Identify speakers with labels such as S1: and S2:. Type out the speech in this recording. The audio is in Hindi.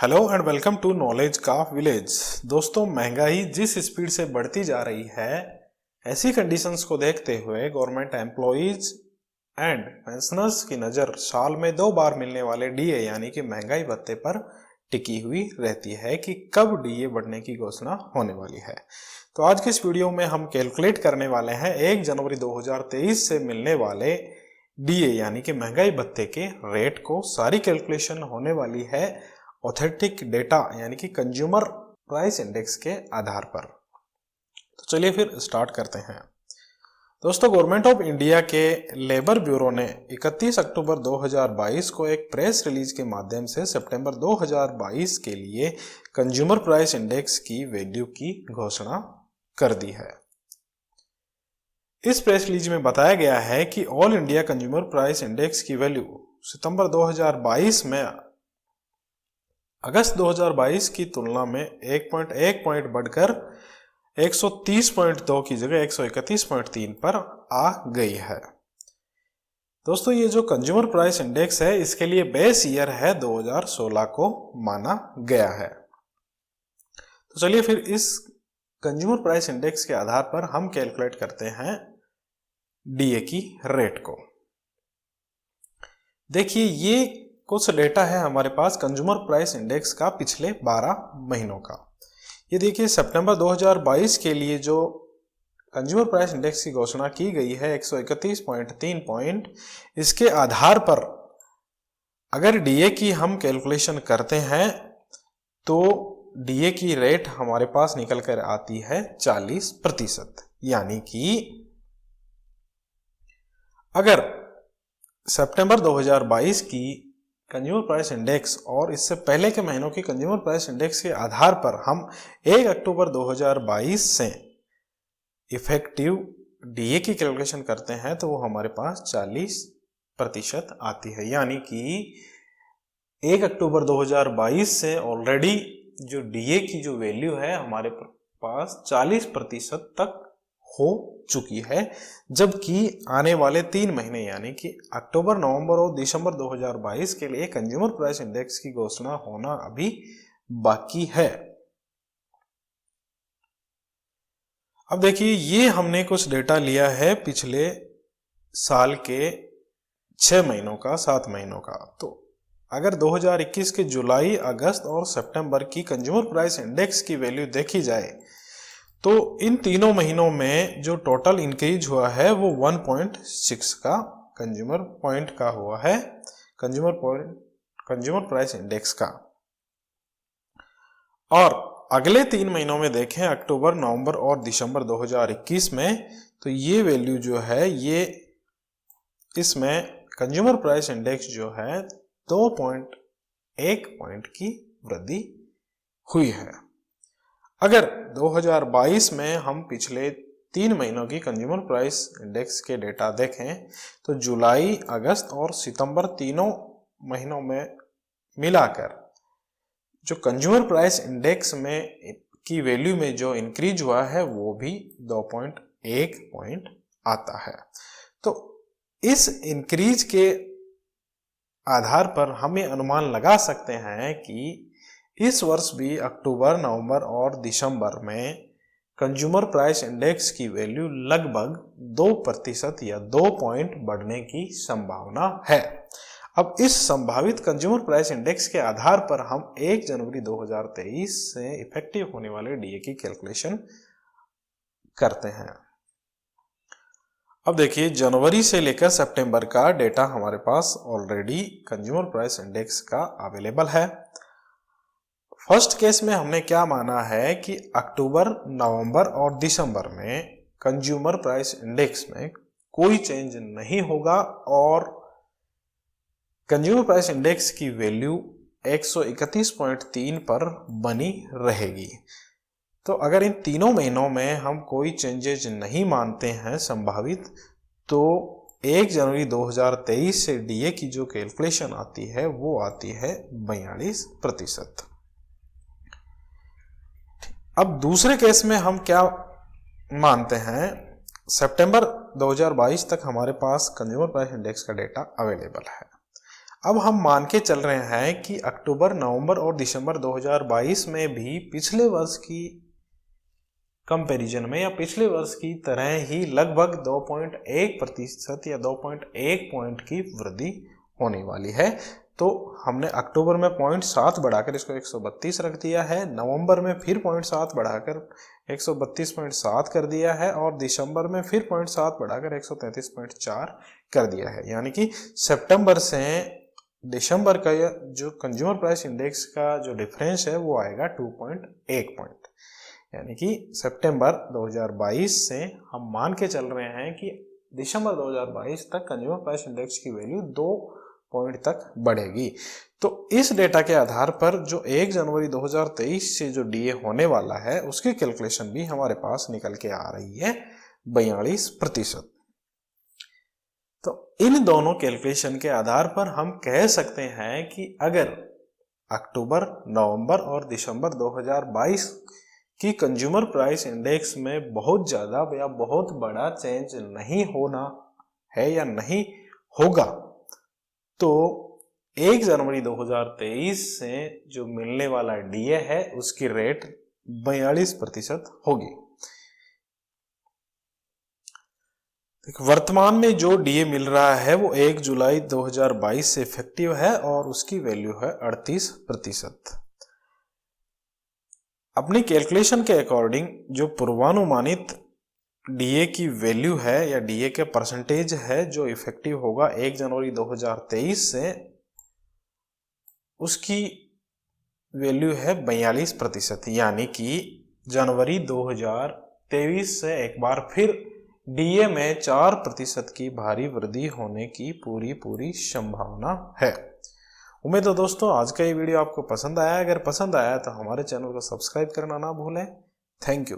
S1: Hello and welcome to knowledge का विलेज। दोस्तों, महंगाई जिस स्पीड से बढ़ती जा रही है, ऐसी कंडीशंस को देखते हुए गवर्नमेंट एम्प्लॉइज एंड पेंशनर्स की नज़र साल में 2 बार मिलने वाले डीए यानी कि महंगाई भत्ते पर टिकी हुई रहती है कि कब डीए बढ़ने की घोषणा होने वाली है। तो आज के इस वीडियो में हम कैलकुलेट करने वाले हैं 1 जनवरी 2023 से मिलने वाले डीए यानी कि महंगाई भत्ते के रेट को। सारी कैलकुलेशन होने वाली है ऑथेंटिक डेटा यानी कि कंज्यूमर प्राइस इंडेक्स के आधार पर। तो चलिए फिर स्टार्ट करते हैं। दोस्तों, गवर्नमेंट ऑफ इंडिया के लेबर ब्यूरो ने 31 अक्टूबर 2022 को एक प्रेस रिलीज के माध्यम से सितंबर 2022 के लिए कंज्यूमर प्राइस इंडेक्स की वैल्यू की घोषणा कर दी है। इस प्रेस रिलीज में बताया गया है कि all India consumer price index की वैल्यू सितंबर 2022 में अगस्त 2022 की तुलना में 1.1 पॉइंट बढ़कर 130.2 की जगह 131.3 पर आ गई है। दोस्तों, ये जो कंज्यूमर प्राइस इंडेक्स है, इसके लिए बेस ईयर है 2016 को माना गया है। तो चलिए फिर इस कंज्यूमर प्राइस इंडेक्स के आधार पर हम कैलकुलेट करते हैं डीए की रेट को। देखिए, ये कुछ डेटा है हमारे पास कंज्यूमर प्राइस इंडेक्स का पिछले 12 महीनों का। ये देखिए, सितंबर 2022 के लिए जो कंज्यूमर प्राइस इंडेक्स की घोषणा की गई है 131.3 पॉइंट, इसके आधार पर अगर डीए की हम कैलकुलेशन करते हैं तो डीए की रेट हमारे पास निकल कर आती है 40%। यानी कि अगर सितंबर 2022 की कंज्यूमर प्राइस इंडेक्स और इससे पहले के महीनों की कंज्यूमर प्राइस इंडेक्स के आधार पर हम 1 अक्टूबर 2022 से इफेक्टिव डीए की कैलकुलेशन करते हैं तो वो हमारे पास 40% आती है। यानी कि 1 अक्टूबर 2022 से ऑलरेडी जो डीए की जो वैल्यू है हमारे पास 40% तक हो चुकी है, जबकि आने वाले 3 महीने यानी कि अक्टूबर, नवंबर और दिसंबर 2022 के लिए कंज्यूमर प्राइस इंडेक्स की घोषणा होना अभी बाकी है। अब देखिए, ये हमने कुछ डेटा लिया है पिछले साल के 6 महीनों का, 7 महीनों का। तो अगर 2021 के जुलाई, अगस्त और सितंबर की कंज्यूमर प्राइस इंडेक्स की वैल्यू देखी जाए तो इन तीनों महीनों में जो टोटल इंक्रीज हुआ है वो 1.6 का कंज्यूमर पॉइंट का हुआ है, कंज्यूमर प्राइस इंडेक्स का। और अगले 3 महीनों में देखें, अक्टूबर, नवंबर और दिसंबर 2021 में, तो ये वैल्यू जो है, ये इसमें कंज्यूमर प्राइस इंडेक्स जो है 2.1 पॉइंट की वृद्धि हुई है। अगर 2022 में हम पिछले 3 महीनों की कंज्यूमर प्राइस इंडेक्स के डेटा देखें तो जुलाई, अगस्त और सितंबर तीनों महीनों में मिलाकर जो कंज्यूमर प्राइस इंडेक्स में की वैल्यू में जो इंक्रीज हुआ है वो भी 2.1 पॉइंट आता है। तो इस इंक्रीज के आधार पर हम ये अनुमान लगा सकते हैं कि इस वर्ष भी अक्टूबर, नवंबर और दिसंबर में कंज्यूमर प्राइस इंडेक्स की वैल्यू लगभग 2% या 2 पॉइंट बढ़ने की संभावना है। अब इस संभावित कंज्यूमर प्राइस इंडेक्स के आधार पर हम 1 जनवरी 2023 से इफेक्टिव होने वाले डीए की कैलकुलेशन करते हैं। अब देखिए, जनवरी से लेकर सितंबर का डेटा हमारे पास ऑलरेडी कंज्यूमर प्राइस इंडेक्स का अवेलेबल है। फर्स्ट केस में हमने क्या माना है कि अक्टूबर, नवंबर और दिसंबर में कंज्यूमर प्राइस इंडेक्स में कोई चेंज नहीं होगा और कंज्यूमर प्राइस इंडेक्स की वैल्यू 131.3 पर बनी रहेगी। तो अगर इन तीनों महीनों में हम कोई चेंजेज नहीं मानते हैं संभावित, तो 1 जनवरी 2023 से डीए की जो कैलकुलेशन आती है वो आती है 42%। अब दूसरे केस में हम क्या मानते हैं, सितंबर 2022 तक हमारे पास कंज्यूमर प्राइस इंडेक्स का डेटा अवेलेबल है। अब हम मान के चल रहे हैं कि अक्टूबर, नवंबर और दिसंबर 2022 में भी पिछले वर्ष की कंपैरिजन में या पिछले वर्ष की तरह ही लगभग 2.1% या 2.1 पॉइंट की वृद्धि होने वाली है। तो हमने अक्टूबर में 0.7 बढ़ाकर इसको 132 रख दिया है, नवंबर में फिर 0.7 बढ़ाकर 132.7 कर दिया है और दिसंबर में फिर 0.7 बढ़ाकर 133.4 कर दिया है। यानी कि सितंबर से दिसंबर का जो कंज्यूमर प्राइस इंडेक्स का जो डिफरेंस है वो आएगा 2.1 पॉइंट। यानी कि सितंबर 2022 से हम मान के चल रहे हैं कि दिसंबर 2022 तक कंज्यूमर प्राइस इंडेक्स की वैल्यू 2 पॉइंट तक बढ़ेगी। तो इस डेटा के आधार पर जो 1 जनवरी 2023 से जो डीए होने वाला है उसकी कैलकुलेशन भी हमारे पास निकल के आ रही है 42%। तो इन दोनों कैलकुलेशन के आधार पर हम कह सकते हैं कि अगर अक्टूबर, नवंबर और दिसंबर 2022 की कंज्यूमर प्राइस इंडेक्स में बहुत ज़्यादा या बहुत बड़ा चेंज नहीं होना है या नहीं होगा, तो 1 जनवरी 2023 से जो मिलने वाला डीए है उसकी रेट 42% होगी। वर्तमान में जो डीए मिल रहा है वो 1 जुलाई 2022 से इफेक्टिव है और उसकी वैल्यू है 38%। अपनी कैलकुलेशन के अकॉर्डिंग जो पूर्वानुमानित डीए की वैल्यू है या डीए के परसेंटेज है जो इफेक्टिव होगा 1 जनवरी 2023 से, उसकी वैल्यू है 42%। यानी कि जनवरी 2023 से एक बार फिर डीए में 4% की भारी वृद्धि होने की पूरी संभावना है। उम्मीद है दोस्तों आज का ये वीडियो आपको पसंद आया। अगर पसंद आया तो हमारे चैनल को सब्सक्राइब करना ना भूलें। Thank you.